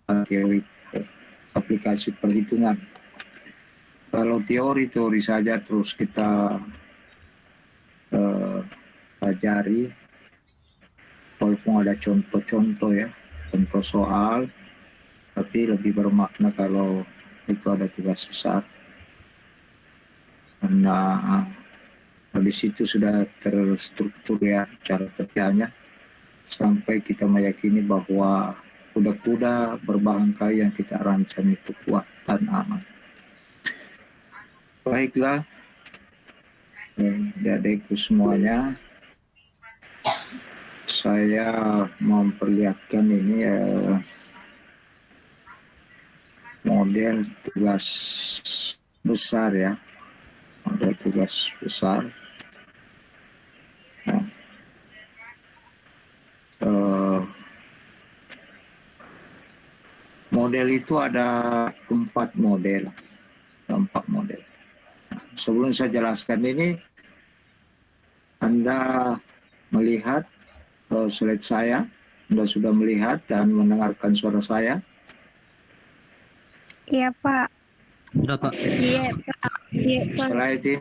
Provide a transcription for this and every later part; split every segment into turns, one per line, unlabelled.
teori aplikasi perhitungan. Kalau teori saja terus kita pelajari, walaupun ada contoh-contoh ya, contoh soal, tapi lebih bermakna kalau itu ada tugas besar. Karena habis itu sudah terstruktur ya cara kerjanya, sampai kita meyakini bahwa kuda-kuda berbahan kayu yang kita rancang itu kuat dan aman. Baiklah, adik-adikku semuanya, saya memperlihatkan ini model tugas besar ya, model tugas besar. Nah, model itu ada 4 model. Sebelum saya jelaskan ini, Anda melihat slide saya, Anda sudah melihat dan mendengarkan suara saya?
Iya, Pak.
Sudah, Pak.
Iya, Pak. Iya, Pak.
Slide ini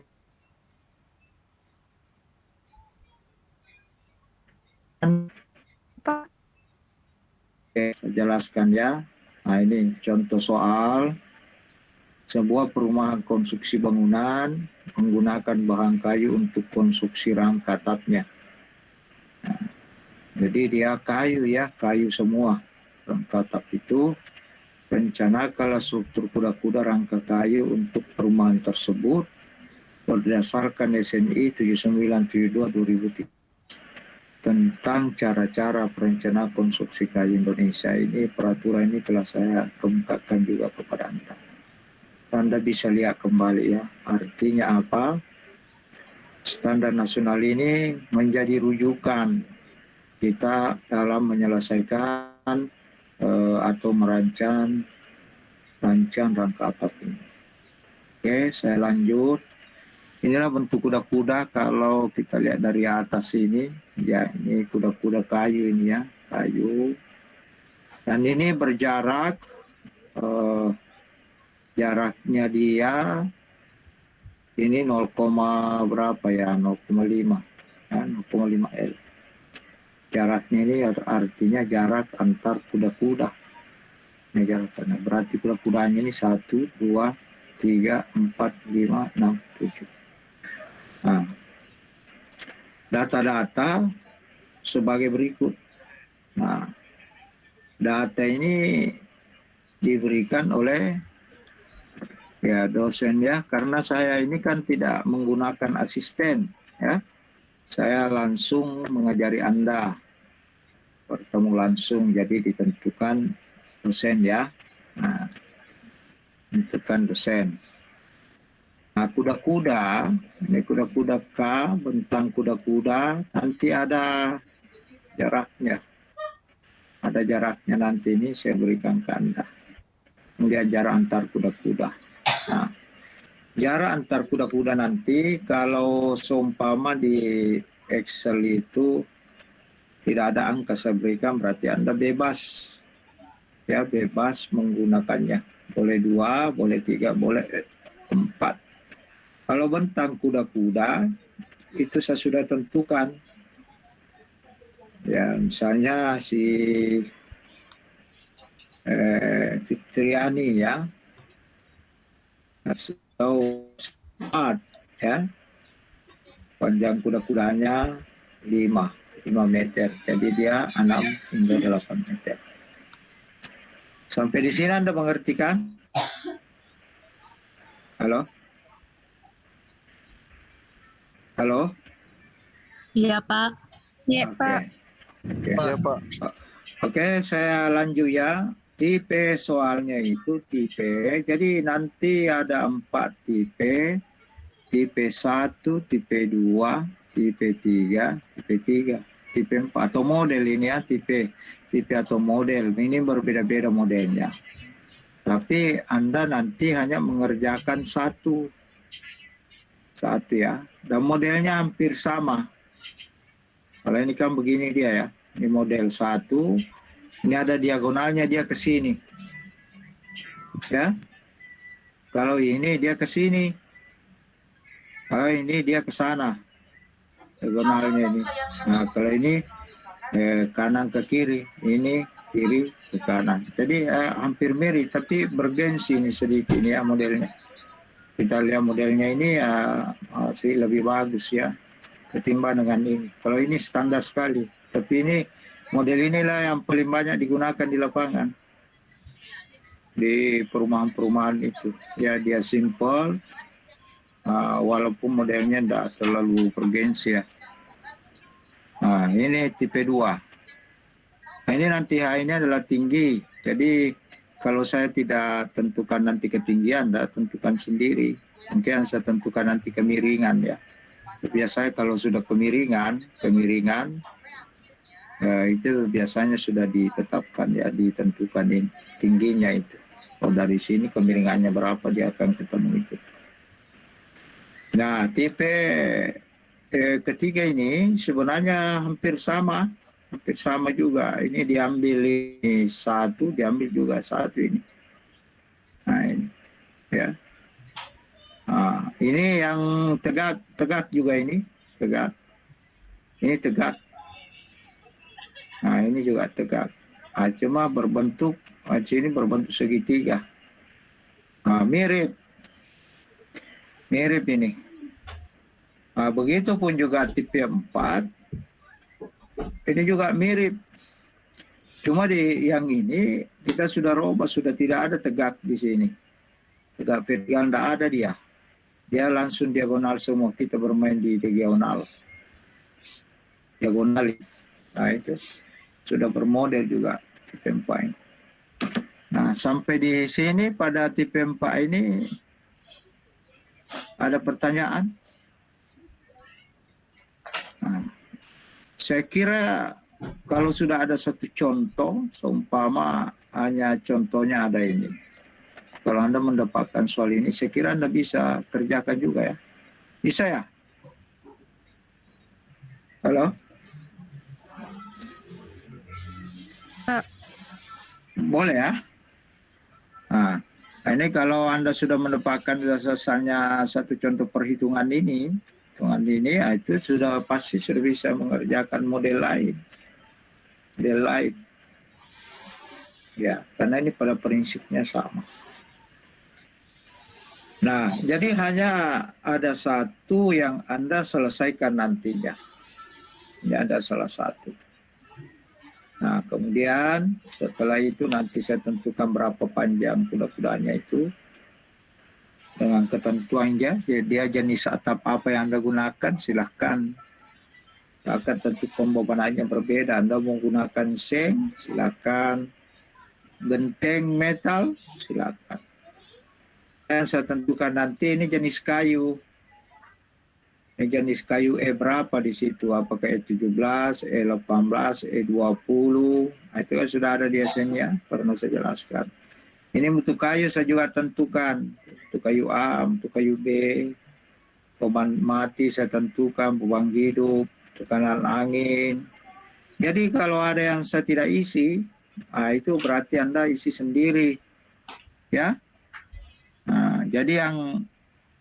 Pak.
Oke, saya jelaskan ya. Nah, ini contoh soal. Sebuah perumahan konstruksi bangunan menggunakan bahan kayu untuk konstruksi rangka atapnya. Nah, jadi dia kayu ya, kayu semua. Rangka atap itu rencanakanlah struktur kuda-kuda rangka kayu untuk perumahan tersebut berdasarkan SNI 7972/2003 tentang cara-cara perencanaan konstruksi kayu Indonesia. Ini peraturan ini telah saya kemukakan juga kepada Anda. Anda bisa lihat kembali ya, artinya apa? Standar nasional ini menjadi rujukan kita dalam menyelesaikan atau merancang rangka atap ini. Oke, saya lanjut. Inilah bentuk kuda-kuda kalau kita lihat dari atas ini. Ya, ini kuda-kuda kayu ini ya, kayu. Dan ini berjarak, jaraknya dia ini 0, berapa ya, 0,5 ya, 0,5 L. Jaraknya ini artinya jarak antar kuda-kuda. Ini jaraknya, berarti kuda-kudanya ini 1, 2, 3, 4, 5, 6, 7. Nah, data-data sebagai berikut. Nah, data ini diberikan oleh ya dosen ya, karena saya ini kan tidak menggunakan asisten ya. Saya langsung mengajari Anda, bertemu langsung, jadi ditentukan dosen ya. Nah, tentukan dosen. Nah, kuda-kuda, ini kuda-kuda K, bentang kuda-kuda, nanti ada jaraknya. Ada jaraknya nanti ini saya berikan ke Anda. Kemudian jarak antar kuda-kuda. Nah, jarak antar kuda-kuda nanti kalau seumpama di Excel itu tidak ada angka saya berikan, berarti Anda bebas. Ya, bebas menggunakannya. Boleh 2, boleh 3, boleh 4. Kalau bentang kuda-kuda itu saya sudah tentukan. Ya, misalnya si Fitriani ya, atau Smart ya, panjang kuda-kudanya 5 meter, jadi dia 6 hingga 8 meter. Sampai di sini Anda mengerti kan? Halo? Halo?
Iya, Pak. Iya, Pak.
Oke.
Iya, Pak.
Oke, saya lanjut ya. Tipe soalnya itu tipe. Jadi nanti ada 4 tipe. Tipe 1, tipe 2, tipe 3, tipe 3, tipe 4 atau model ini ya, tipe atau model. Ini berbeda-beda modelnya. Tapi Anda nanti hanya mengerjakan satu ya. Dan modelnya hampir sama. Kalau ini kan begini dia ya. Ini model 1. Ini ada diagonalnya dia ke sini. ya. Kalau ini dia ke sini, kalau ini dia ke sana, diagonalnya ini. Nah, kalau ini kanan ke kiri, ini kiri ke kanan. Jadi hampir mirip, tapi bergensi ini sedikit ini ya modelnya. Kita lihat modelnya ini sih lebih bagus ya ketimbang dengan ini. Kalau ini standar sekali, tapi ini model inilah yang paling banyak digunakan di lapangan, di perumahan-perumahan itu. Ya dia simple, walaupun modelnya tidak terlalu bergensi ya. Nah, ini tipe 2. Nah, ini nanti H ini adalah tinggi. Jadi kalau saya tidak tentukan nanti ketinggian, tidak tentukan sendiri. Mungkin saya tentukan nanti kemiringan ya. Biasanya kalau sudah kemiringan itu biasanya sudah ditetapkan ya, ditentukan ini tingginya itu. Kalau dari sini kemiringannya berapa dia akan ketemu itu. Nah, tipe ketiga ini sebenarnya hampir sama juga. Ini diambil ini satu, diambil juga satu ini. Nah, ini ya. Nah, ini yang tegak juga ini, tegak. Ini tegak. Nah, ini juga tegak. Cuma berbentuk, ini berbentuk segitiga. Mirip ini. Begitupun juga tipe 4. Ini juga mirip. Cuma di yang ini kita sudah robah, sudah tidak ada tegak di sini. Tegak vertikal tidak ada dia. Dia langsung diagonal semua. Kita bermain di diagonal. Diagonal. Nah itu sudah bermodel juga tipe 4 ini. Nah sampai di sini pada tipe 4 ini ada pertanyaan? Nah, saya kira kalau sudah ada satu contoh, seumpama hanya contohnya ada ini. Kalau Anda mendapatkan soal ini, saya kira Anda bisa kerjakan juga ya. Bisa ya? Halo? Boleh ya? Nah, ini kalau Anda sudah mendapatkan misalnya satu contoh perhitungan ini, itu sudah pasti sudah bisa mengerjakan model lain. Ya, karena ini pada prinsipnya sama. Nah, jadi hanya ada satu yang Anda selesaikan nantinya. Ini ada salah satu. Nah, kemudian setelah itu nanti saya tentukan berapa panjang kuda-kudanya itu. Dengan ketentuannya, dia jenis atap apa yang Anda gunakan, silahkan. Akan tentu pembebanannya berbeda. Anda menggunakan seng, silahkan. Genteng metal, silahkan. Yang saya tentukan nanti ini jenis kayu. Ini jenis kayu berapa di situ? Apakah E17, E18, E20? Itu kan sudah ada di SN-nya, pernah saya jelaskan. Ini untuk kayu saya juga tentukan. Untuk kayu A, untuk kayu B. Beban mati saya tentukan, beban hidup, tekanan angin. Jadi kalau ada yang saya tidak isi, itu berarti Anda isi sendiri. Ya. Nah, jadi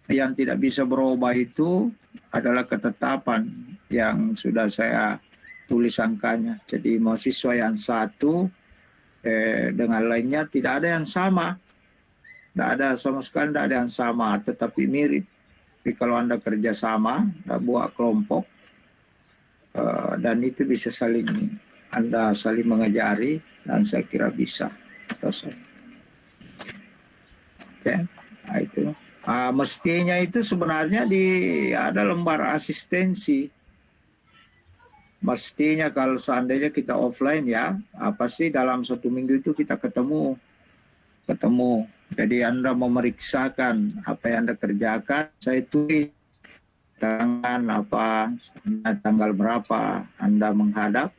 yang tidak bisa berubah itu adalah ketetapan yang sudah saya tulis angkanya. Jadi mahasiswa yang satu dengan lainnya tidak ada yang sama. Tidak ada sama sekali, tidak ada yang sama, tetapi mirip. Tapi kalau Anda kerja sama, buat kelompok, dan itu bisa Anda saling mengajari, dan saya kira bisa. Oke, nah itu. Mestinya itu sebenarnya ada lembar asistensi. Mestinya kalau seandainya kita offline ya, apa sih dalam 1 minggu itu kita ketemu. Jadi Anda memeriksakan apa yang Anda kerjakan, saya tulis tanggal berapa Anda menghadap,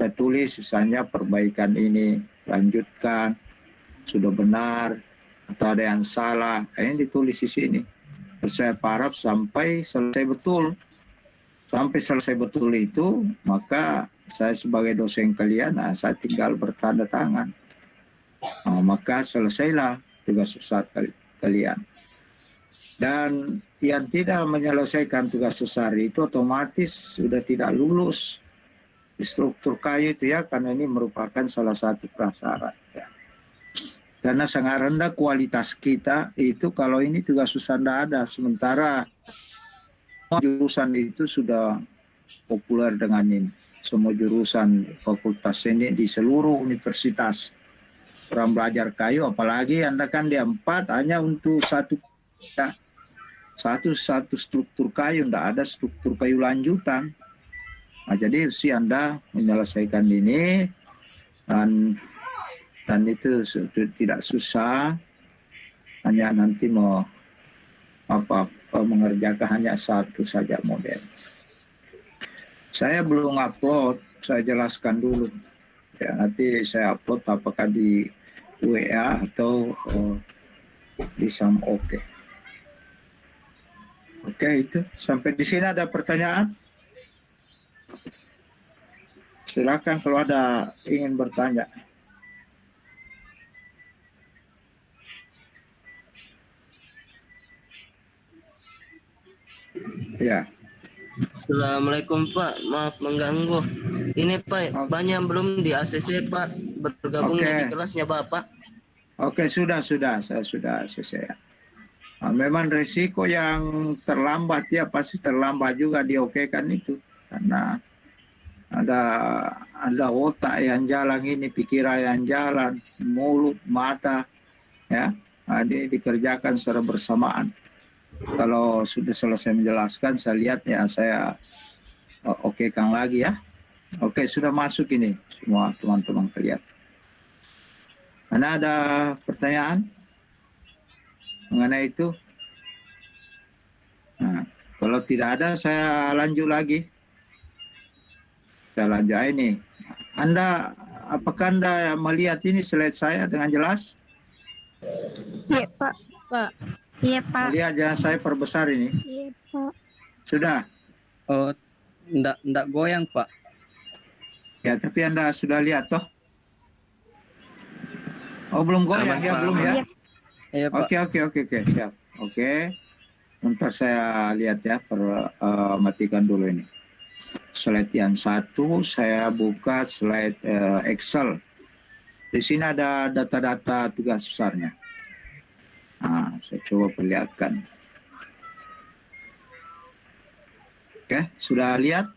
saya tulis misalnya perbaikan ini, lanjutkan, sudah benar, atau ada yang salah, ini ditulis di sini. Saya harap sampai selesai betul. Sampai selesai betul itu, maka saya sebagai dosen kalian, saya tinggal bertanda tangan. Maka selesailah tugas besar kalian. Dan yang tidak menyelesaikan tugas besar itu otomatis sudah tidak lulus di struktur kayu itu ya, karena ini merupakan salah satu prasyarat ya. Karena sangat rendah kualitas kita itu kalau ini tugas besar tidak ada, sementara jurusan itu sudah populer dengan ini. Semua jurusan fakultas ini di seluruh universitas orang belajar kayu, apalagi Anda kan di 4 hanya untuk satu struktur kayu, tidak ada struktur kayu lanjutan. Nah, jadi si Anda menyelesaikan ini dan itu tidak susah, hanya nanti mau mengerjakan hanya satu saja model. Saya belum upload, saya jelaskan dulu. Ya, nanti saya upload apakah di WA atau di Sam. Oke, itu. Sampai di sini ada pertanyaan? Silakan kalau ada ingin bertanya. Ya.
Assalamualaikum Pak, maaf mengganggu. Ini Pak, banyak belum di ACC Pak, bergabung di kelasnya Bapak.
Oke, sudah, saya sudah selesai. Nah, memang risiko yang terlambat ya, pasti terlambat juga diokekan itu, karena ada otak yang jalan ini, pikiran yang jalan, mulut, mata, ya, dikerjakan secara bersamaan. Kalau sudah selesai menjelaskan, saya lihat ya, saya okekan lagi ya. Oke, sudah masuk ini semua teman-teman kalian. Mana ada pertanyaan mengenai itu? Nah, kalau tidak ada, saya lanjut lagi. Saya lanjut ini. Apakah Anda melihat ini slide saya dengan jelas?
Iya, Pak. Iya, Pak.
Lihat, jangan saya perbesar ini.
Iya, Pak.
Sudah?
Oh, enggak goyang, Pak.
Ya, tapi Anda sudah lihat toh? Oh, belum goyang ya, belum ya?
Iya, Pak.
Oke, siap. Oke. Bentar saya lihat ya, matikan dulu ini. Slide yang satu, saya buka slide Excel. Di sini ada data-data tugas besarnya. Nah, saya coba perlihatkan. Oke, sudah lihat?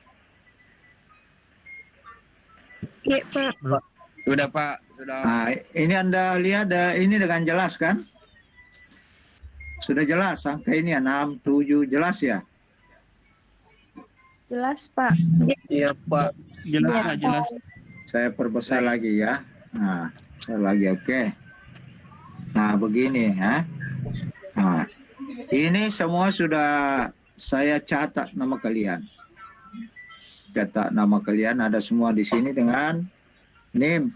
Iya, Pak.
Sudah, Pak. Sudah.
Nah, ini Anda lihat ini dengan jelas kan? Sudah jelas, angka ini 6, 7, jelas ya?
Jelas, Pak.
Iya, Pak. Jelas.
Saya perbesar lagi ya. Nah, saya lagi oke. Nah, begini ya. Nah, ini semua sudah saya catat nama kalian. Catat nama kalian ada semua di sini dengan NIM.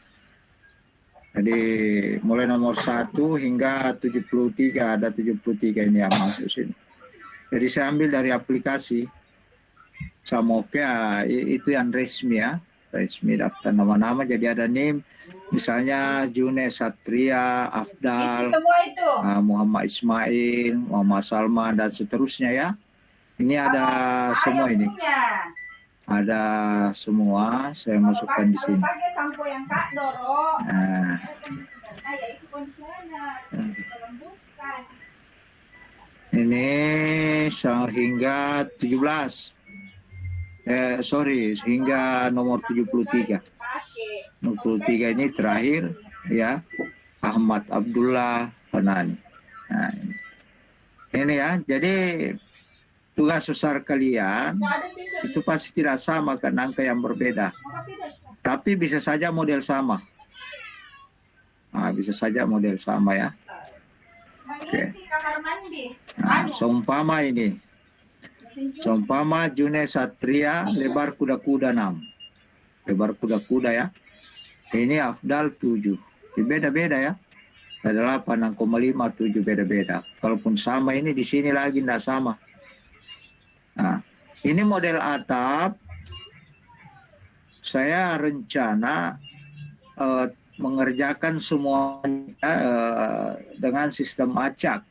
Jadi mulai nomor 1 hingga 73, ada 73 ini yang masuk sini. Jadi saya ambil dari aplikasi Samoke, itu yang resmi ya. Resmi daftar nama-nama, jadi ada NIM. Misalnya June Satria, Afdal, Muhammad Ismail, Muhammad Salma, dan seterusnya ya. Ini ada semua ini. Ada semua, saya masukkan di sini. Nah. Ini hingga 17. Hingga nomor 73. 73 ini terakhir ya, Ahmad Abdullah Fanani. Nah, ini ya, jadi tugas besar kalian itu pasti tidak sama karena angka yang berbeda. Tapi bisa saja model sama. Nah, bisa saja model sama ya. Oke. Nah, seumpama ini. Seumpama June Satria, lebar kuda-kuda 6. Lebar kuda-kuda ya. Ini Afdal 7. Beda-beda ya. Ada 8, 6,5, 7 beda-beda. Kalaupun sama ini di sini lagi tidak sama. Nah, ini model atap. Saya rencana mengerjakan semuanya dengan sistem acak.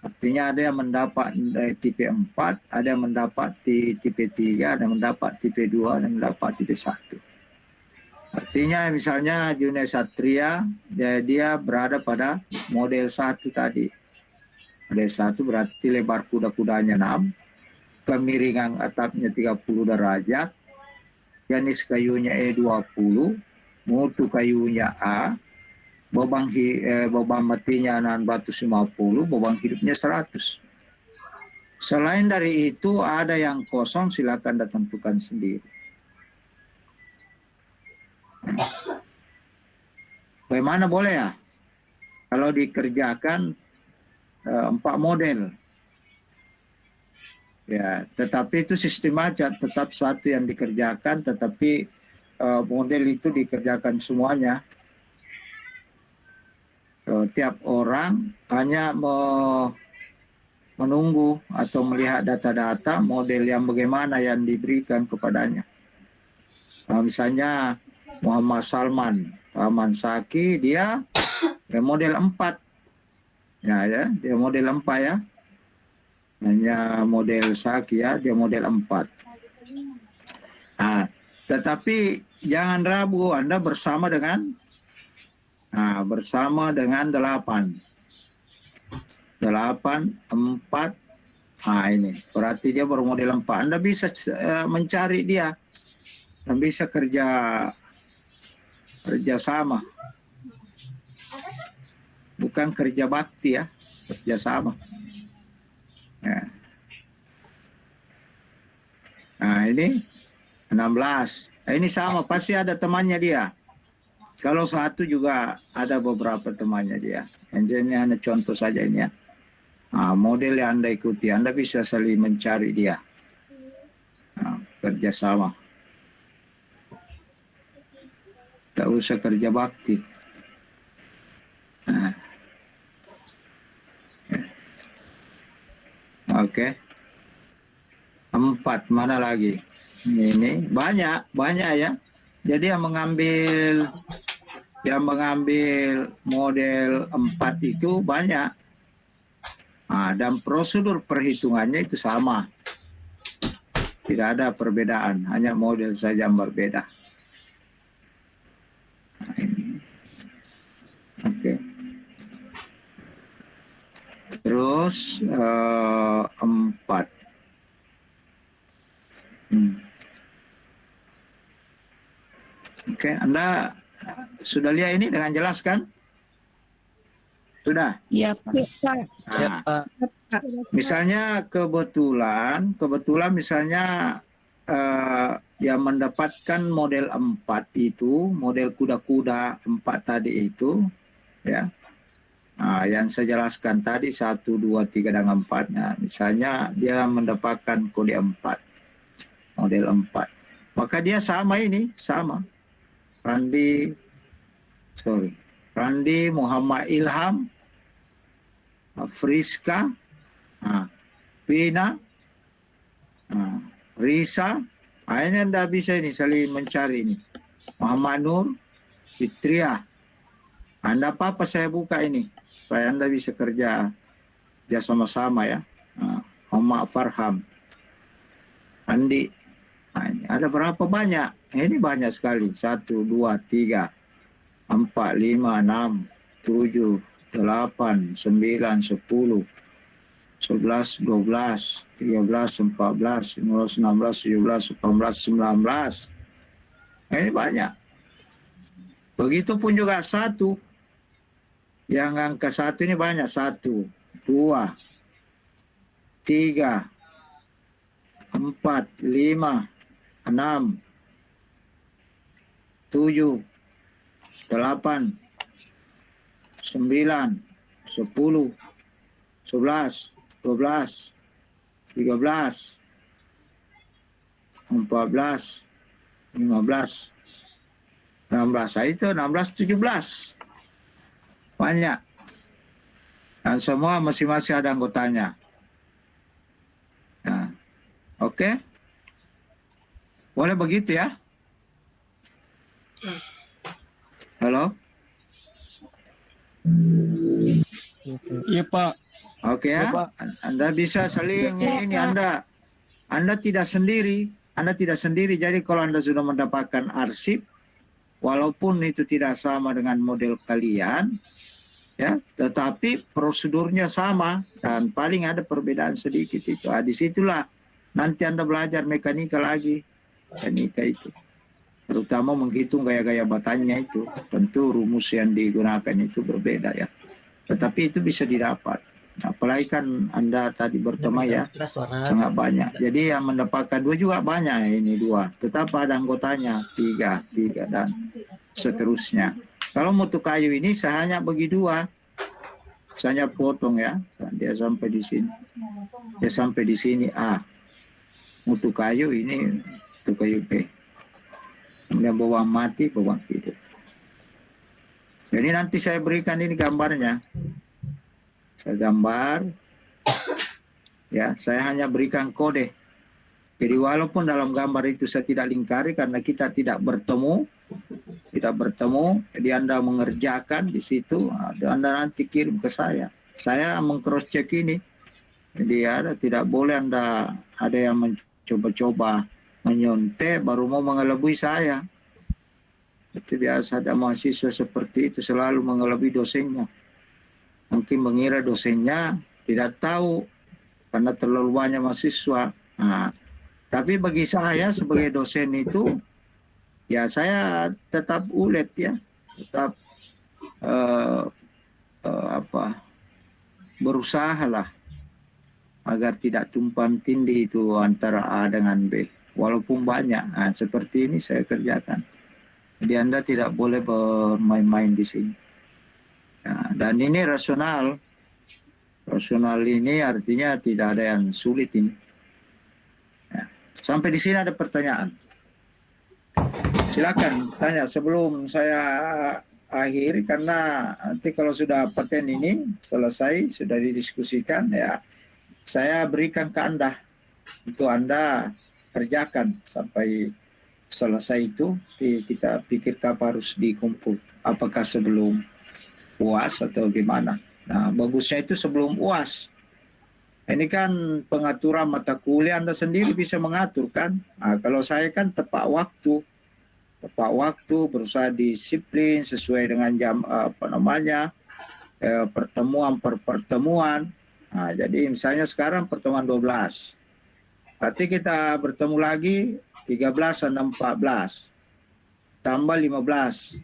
Artinya ada yang mendapat tipe 4, ada yang mendapat tipe 3, ada yang mendapat tipe 2, ada yang mendapat tipe 1. Artinya misalnya Junior Satria, dia berada pada model 1 tadi. Model 1 berarti lebar kuda-kudanya 6, kemiringan atapnya 30 derajat, jenis kayunya E20, mutu kayunya A, beban matinya 650, beban hidupnya 100. Selain dari itu ada yang kosong, silakan tentukan sendiri. Bagaimana boleh ya? Kalau dikerjakan 4 model. Ya, tetapi itu sistem aja, tetap satu yang dikerjakan, tetapi model itu dikerjakan semuanya. Tiap orang hanya menunggu atau melihat data-data model yang bagaimana yang diberikan kepadanya. Misalnya Muhammad Salman Saki, dia model 4. Ya, dia model 4 ya. Hanya model Saki ya, dia model 4. Tetapi jangan ragu, Anda bersama dengan 8. 4. Ini berarti dia bermodel 4. Anda bisa mencari dia dan bisa kerja sama. Bukan kerja bakti ya, kerja sama. Ya. Nah, ini 16. Ini sama, pasti ada temannya dia. Kalau 1 juga ada beberapa temannya dia. Ini hanya contoh saja ini ya. Model yang Anda ikuti, Anda bisa saling mencari dia. Kerjasama. Tak usah kerja bakti. Oke. 4, mana lagi? Ini banyak ya. Jadi yang mengambil model 4 itu banyak. Dan prosedur perhitungannya itu sama. Tidak ada perbedaan, hanya model saja yang berbeda. Ini. Oke. Terus 4. Oke, Anda sudah lihat ini dengan jelas kan? Sudah?
Iya, Pak.
Ya, Pak.
Misalnya kebetulan misalnya yang mendapatkan model 4 itu, model kuda-kuda 4 tadi itu, ya. Yang saya jelaskan tadi 1, 2, 3 dan 4. Misalnya dia mendapatkan kode 4, model 4. Maka dia sama. Randi Muhammad Ilham, Friska, Vina, Risa. Ini Anda bisa ini saling mencari ini. Muhammad Nur, Fitria. Anda apa saya buka ini supaya Anda bisa kerja sama-sama ya. Muhammad Farham, Andi. Ini ada berapa banyak? Ini banyak sekali. 1, 2, 3, 4, 5, 6, 7, 8, 9, 10, 11, 12, 13, 14, 15, 16, 17, 18, 19. Ini banyak. Begitupun juga 1. Yang angka 1 ini banyak. 1, 2, 3, 4, 5, 6, 7, 8, 9, 10, 11, 12, 13, 14, 15, 16. Itu 16, 17. Banyak. Dan semua masing-masing ada anggotanya. Oke? Boleh begitu ya? Halo?
Iya Pak.
Oke ya.
Bapak.
Anda bisa saling
Iya,
ini
Pak.
Anda tidak sendiri. Anda tidak sendiri. Jadi kalau Anda sudah mendapatkan arsip, walaupun itu tidak sama dengan model kalian, ya, tetapi prosedurnya sama dan paling ada perbedaan sedikit itu. Disitulah nanti Anda belajar mekanika lagi, mekanika itu. Terutama menghitung gaya-gaya batanya itu. Tentu rumus yang digunakan itu berbeda ya. Tetapi itu bisa didapat. Apalagi kan Anda tadi bertemu ya, sangat banyak. Jadi yang mendapatkan 2 juga banyak, ini 2. Tetap ada anggotanya 3 dan seterusnya. Kalau mutu kayu ini saya hanya bagi 2. Saya potong ya, dia sampai di sini. Dia sampai di sini A. Mutu kayu ini mutu kayu B. Kemudian bawang mati, bawang hidup. Jadi nanti saya berikan ini gambarnya. Saya gambar, ya, saya hanya berikan kode. Jadi walaupun dalam gambar itu saya tidak lingkari karena kita tidak bertemu, jadi Anda mengerjakan di situ, Anda nanti kirim ke saya. Saya meng-cross check ini. Jadi tidak boleh Anda ada yang mencoba-coba menyontek baru mau mengelabui saya. Itu biasa ada mahasiswa seperti itu selalu mengelabui dosennya. Mungkin mengira dosennya tidak tahu karena terlalu banyak mahasiswa. Tapi bagi saya sebagai dosen itu, ya saya tetap ulet ya, tetap berusaha lah agar tidak tumpang tindih itu antara A dengan B. Walaupun banyak, seperti ini saya kerjakan. Jadi Anda tidak boleh bermain-main di sini. Ya, dan ini rasional. Rasional ini artinya tidak ada yang sulit ini. Ya. Sampai di sini ada pertanyaan. Silakan tanya sebelum saya akhiri karena nanti kalau sudah paten ini selesai, sudah didiskusikan ya, saya berikan ke Anda. Itu Anda kerjakan sampai selesai itu, kita pikir kapan harus dikumpul. Apakah sebelum UAS atau gimana. Nah, bagusnya itu sebelum UAS. Ini kan pengaturan mata kuliah Anda sendiri bisa mengatur kan. Nah, kalau saya kan tepat waktu, berusaha disiplin sesuai dengan jam pertemuan per pertemuan. Nah, jadi misalnya sekarang pertemuan 12. Berarti kita bertemu lagi 13 dan 14. Tambah 15.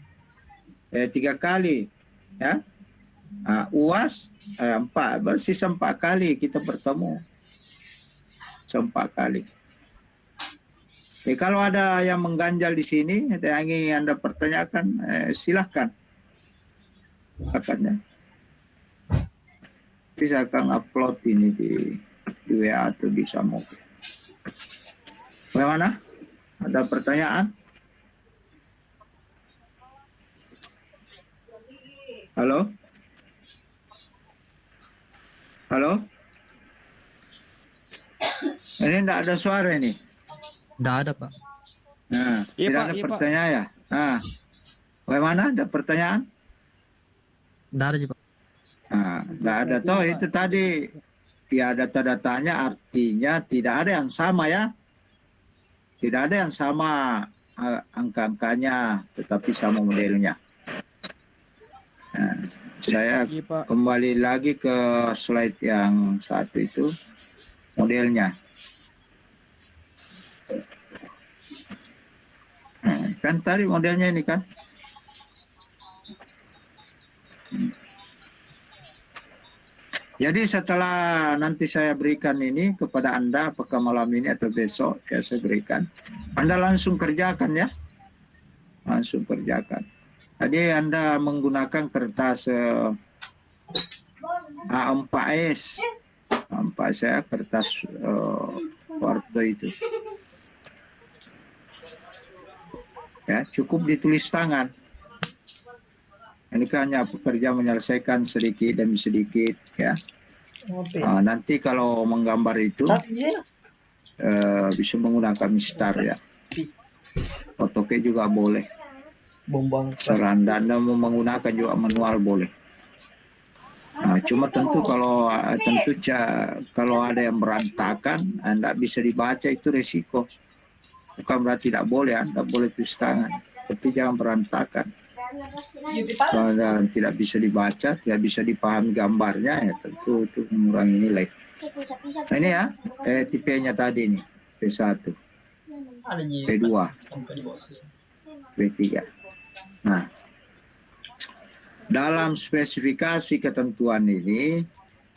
3 kali. Ya, UAS 4, bersisa 4 kali kita bertemu, 4 kali. Kalau ada yang mengganjal di sini, ada yang ingin Anda pertanyakan, silahkan. Akannya, bisa akan upload ini di WA atau di Samok. Bagaimana? Ada pertanyaan? Halo? Halo? Ini tidak ada suara ini.
Tidak ada, Pak.
Nah,
Iya,
tidak
Pak,
ada
iya,
pertanyaan ya? Nah, bagaimana? Ada pertanyaan?
Tidak ada, Pak.
Nah, tidak ada. Toh itu tadi ya data-datanya artinya tidak ada yang sama ya. Tidak ada yang sama angka-angkanya, tetapi sama modelnya. Nah, saya kembali lagi ke slide yang satu itu, modelnya. Nah, kan tadi modelnya ini kan. Jadi setelah nanti saya berikan ini kepada Anda, apakah malam ini atau besok, ya saya berikan. Anda langsung kerjakan ya. Langsung kerjakan. Tadi Anda menggunakan kertas A4S. A4 saya kertas warto itu. Ya, cukup ditulis tangan. Ini kan hanya pekerja menyelesaikan sedikit demi sedikit ya. Nanti kalau menggambar itu bisa menggunakan mistar ya. Otoke juga boleh. Kalau anda mau menggunakan juga manual boleh. Nah, cuma tentu kalau kalau ada yang berantakan, Anda bisa dibaca, itu resiko. Bukan berarti tidak boleh, Anda boleh tulis tangan. Tapi jangan berantakan. Kalau Anda tidak bisa dibaca, tidak bisa dipahami gambarnya, ya tentu itu mengurangi nilai. Nah, ini ya, tipenya tadi nih, P1, P2, P3. Nah, dalam spesifikasi ketentuan ini,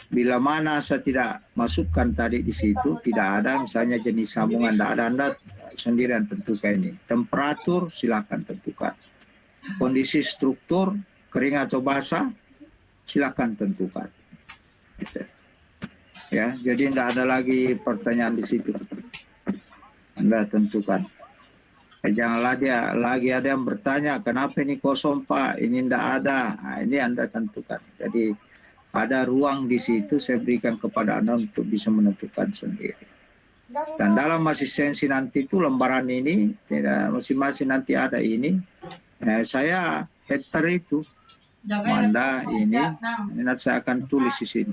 bila mana saya tidak masukkan tadi di situ, tidak ada misalnya jenis sambungan, tidak ada, Anda sendirian tentukan ini. Temperatur silakan tentukan. Kondisi struktur, kering atau basah, silakan tentukan. Gitu. Ya, jadi tidak ada lagi pertanyaan di situ. Anda tentukan. Janganlah dia lagi ada yang bertanya, kenapa ini kosong Pak, ini tidak ada. Nah, ini Anda tentukan. Jadi ada ruang di situ, saya berikan kepada Anda untuk bisa menentukan sendiri. Dan dalam asistensi nanti itu lembaran ini, masing-masing nanti ada ini. Saya header itu, Anda ini nanti saya akan tulis di sini.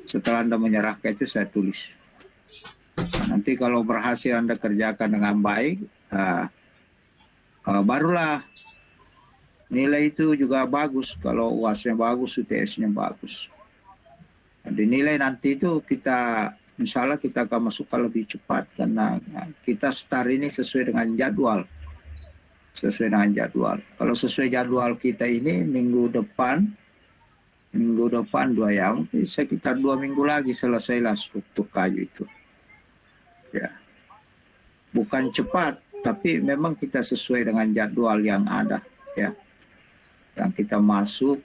Setelah Anda menyerahkan itu saya tulis. Nah, nanti kalau berhasil Anda kerjakan dengan baik, barulah nilai itu juga bagus. Kalau UAS-nya bagus, UTS-nya bagus. Jadi nilai nanti itu kita, misalnya kita akan masukkan lebih cepat karena kita start ini sesuai dengan jadwal. Sesuai dengan jadwal. Kalau sesuai jadwal kita ini minggu depan 2 ya, mungkin sekitar 2 minggu lagi selesailah struktur kayu itu. Ya. Bukan cepat, tapi memang kita sesuai dengan jadwal yang ada, ya. Yang kita masuk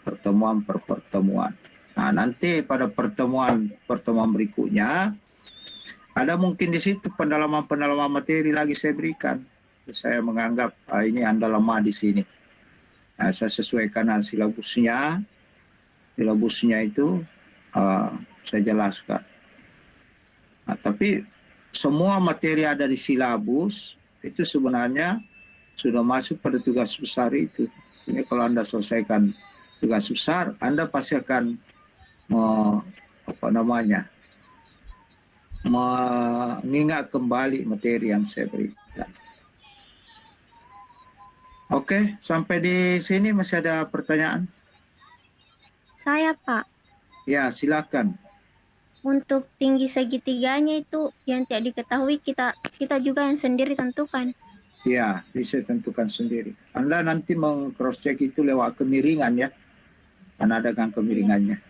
pertemuan per pertemuan. Nah, nanti pada pertemuan berikutnya ada mungkin di situ pendalaman materi lagi saya berikan. Saya menganggap ini Anda lemah di sini. Nah, saya sesuaikan dengan silabusnya. Silabusnya itu saya jelaskan. Nah, tapi semua materi ada di silabus itu sebenarnya sudah masuk pada tugas besar itu. Ini kalau Anda selesaikan tugas besar, Anda pasti akan mengingat kembali materi yang saya berikan. Oke, sampai di sini masih ada pertanyaan?
Saya Pak,
Ya, silakan.
untuk tinggi segitiganya itu yang tidak diketahui kita juga yang sendiri tentukan.
Ya, bisa tentukan sendiri. Anda nanti meng-cross check itu lewat kemiringan ya. Karena ada kan kemiringannya.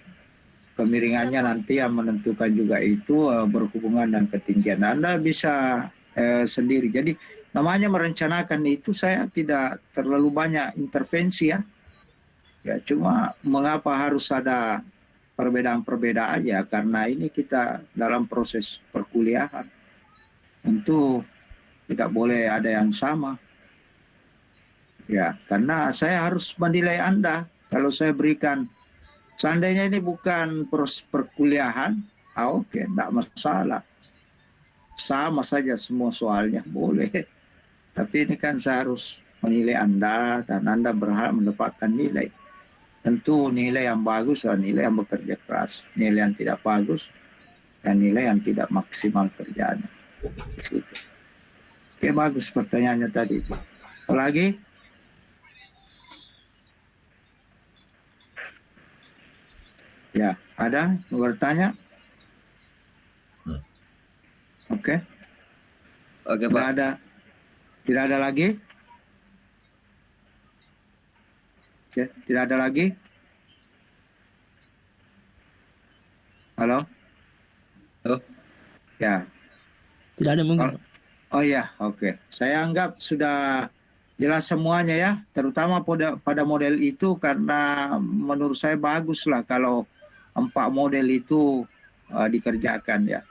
Kemiringannya nanti yang menentukan juga itu berhubungan dengan ketinggian. Anda bisa sendiri. Jadi namanya merencanakan itu saya tidak terlalu banyak intervensi ya. Ya, cuma mengapa harus ada perbedaan-perbedaan ya, karena ini kita dalam proses perkuliahan. Tentu tidak boleh ada yang sama. Ya, karena saya harus menilai Anda. Kalau saya berikan, seandainya ini bukan proses perkuliahan, oke, tidak masalah. Sama saja semua soalnya, boleh. Tapi ini kan saya harus menilai Anda dan Anda berhak mendapatkan nilai. Tentu nilai yang bagus adalah nilai yang bekerja keras. Nilai yang tidak bagus dan nilai yang tidak maksimal kerjanya. Gitu. Oke, bagus pertanyaannya tadi. Apa lagi? Ya, ada yang bertanya? Oke.
Oke,
Tidak
Pak.
ada. Tidak ada lagi? Oke, tidak ada lagi? Halo?
Halo?
Ya.
Tidak ada mungkin.
Oh ya, oke. Saya anggap sudah jelas semuanya ya, terutama pada model itu karena menurut saya baguslah kalau 4 model itu dikerjakan ya.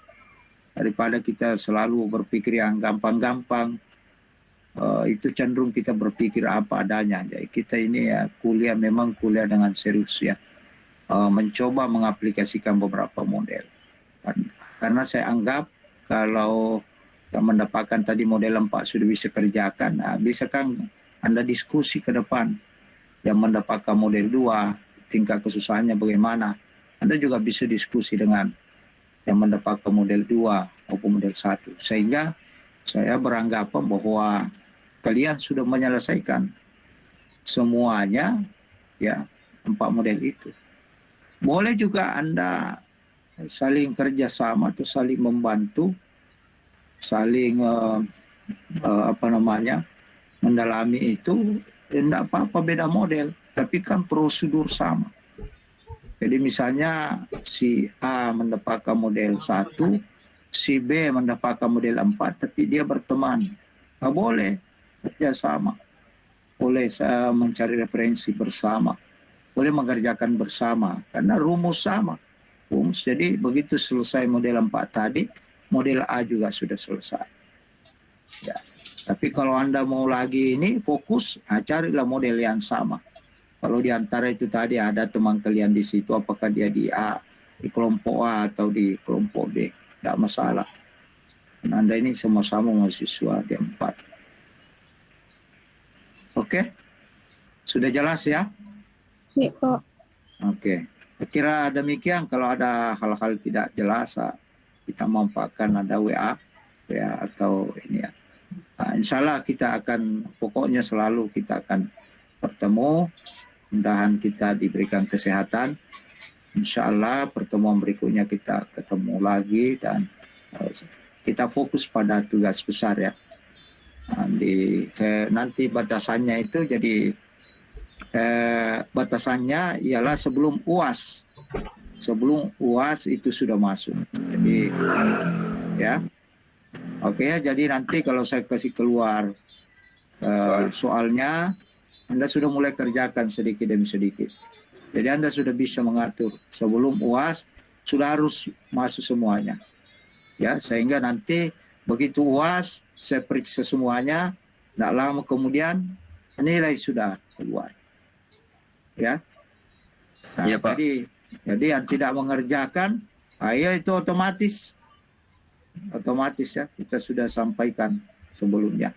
Daripada kita selalu berpikir yang gampang-gampang, itu cenderung kita berpikir apa adanya. Jadi kita ini ya kuliah memang kuliah dengan serius ya, mencoba mengaplikasikan beberapa model. Karena saya anggap kalau yang mendapatkan tadi model 4 sudah bisa kerjakan, bisa kan Anda diskusi ke depan. Yang mendapatkan model 2, tingkat kesusahannya bagaimana. Anda juga bisa diskusi dengan yang mendapatkan model 2 maupun model 1. Sehingga saya beranggapan bahwa kalian sudah menyelesaikan semuanya, ya, 4 model itu. Boleh juga Anda saling kerjasama atau saling membantu, saling mendalami itu. Tidak apa-apa beda model, tapi kan prosedur sama. Jadi misalnya si A mendapatkan model 1, si B mendapatkan model 4, tapi dia berteman. Boleh kerjasama, boleh saya mencari referensi bersama, boleh mengerjakan bersama, karena rumus sama. Jadi begitu selesai model 4 tadi, model A juga sudah selesai. Ya. Tapi kalau Anda mau lagi ini fokus, carilah model yang sama. Kalau di antara itu tadi ada teman kalian di situ, apakah dia di A, di kelompok A atau di kelompok B, tidak masalah. Dan Anda ini sama-sama mahasiswa di 4. Oke? Sudah jelas ya?
Ya, Pak.
Oke. Saya kira demikian. Kalau ada hal-hal tidak jelas, kita manfaatkan ada WA atau ini ya. Insya Allah kita akan, pokoknya selalu kita akan bertemu. Mudah-mudahan kita diberikan kesehatan. Insya Allah pertemuan berikutnya kita ketemu lagi dan kita fokus pada tugas besar ya. Nanti batasannya itu jadi batasannya ialah sebelum UAS. Sebelum UAS itu sudah masuk. Jadi ya. Oke ya, jadi nanti kalau saya kasih keluar soalnya, Anda sudah mulai kerjakan sedikit demi sedikit. Jadi Anda sudah bisa mengatur sebelum UAS sudah harus masuk semuanya. Ya, sehingga nanti begitu UAS saya periksa semuanya, tidak lama kemudian nilai sudah keluar. Ya. Nah,
Iya, Pak.
Jadi yang tidak mengerjakan, ya itu otomatis ya, kita sudah sampaikan sebelumnya.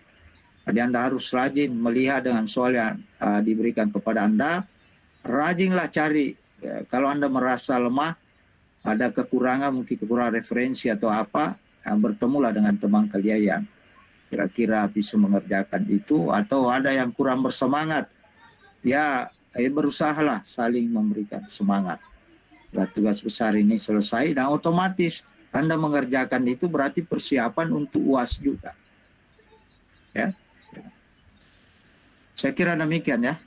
Jadi Anda harus rajin melihat dengan soal yang diberikan kepada Anda. Rajinlah cari. Ya, kalau Anda merasa lemah, ada kekurangan, mungkin kekurangan referensi atau apa, bertemulah dengan teman kalian yang kira-kira bisa mengerjakan itu. Atau ada yang kurang bersemangat, ya berusahalah saling memberikan semangat. Nah, tugas besar ini selesai dan otomatis Anda mengerjakan itu berarti persiapan untuk UAS juga. Ya. Saya kira demikian ya.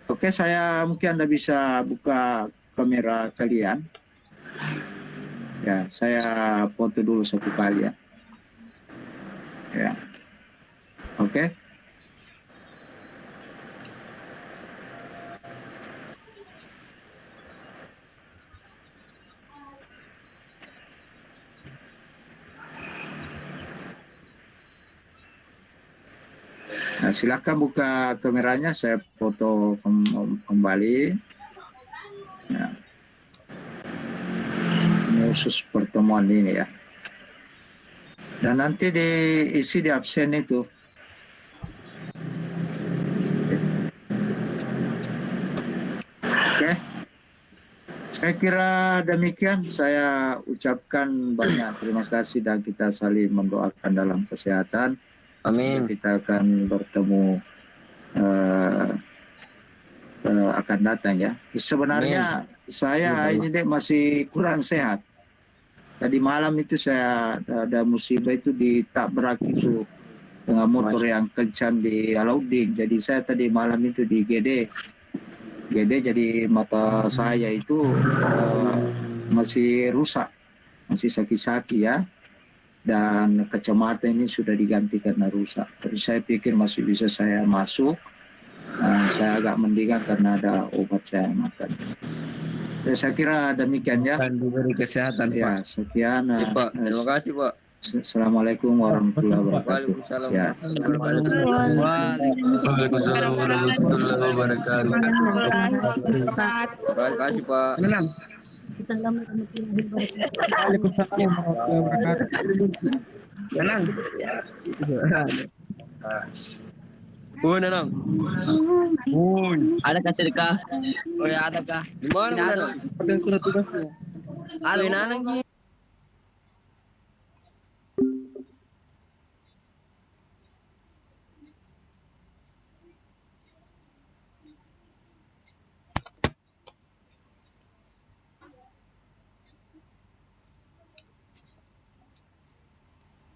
Oke, mungkin Anda bisa buka kamera kalian. Ya, saya foto dulu satu kali ya. Ya. Oke. Nah, silakan buka kameranya, saya foto kembali. Ya. Ini khusus pertemuan ini ya. Dan nanti diisi di absen itu. Oke. Saya kira demikian. Saya ucapkan banyak terima kasih dan kita saling mendoakan dalam kesehatan.
Amin.
Kita akan bertemu akan datang ya. Sebenarnya saya ini deh masih kurang sehat. Tadi malam itu saya ada musibah itu ditabrak itu dengan motor yang kencang di Alauddin. Jadi saya tadi malam itu di GD jadi mata saya itu masih rusak, masih sakit-sakit ya. Dan kacamata ini sudah diganti karena rusak. Tapi saya pikir masih bisa saya masuk. Saya agak mendingan karena ada obat saya makan. Ya, saya kira demikian ya.
Dan diberi kesehatan,
Ya,
Pak.
sekian.
Ya, Pak. Terima kasih, Pak.
Assalamualaikum warahmatullahi wabarakatuh.
Waalaikumsalam.
Ya.
Waalaikumsalam warahmatullahi wabarakatuh. Terima kasih, Pak.
Waalaikumsalam warahmatullahi wabarakatuh.
Tenang.
Nanang.
Ada kah sedekah?
Oh ya, ada kah? Di mana, Nanang?
Ada surat tugasnya.
Ada Nanang.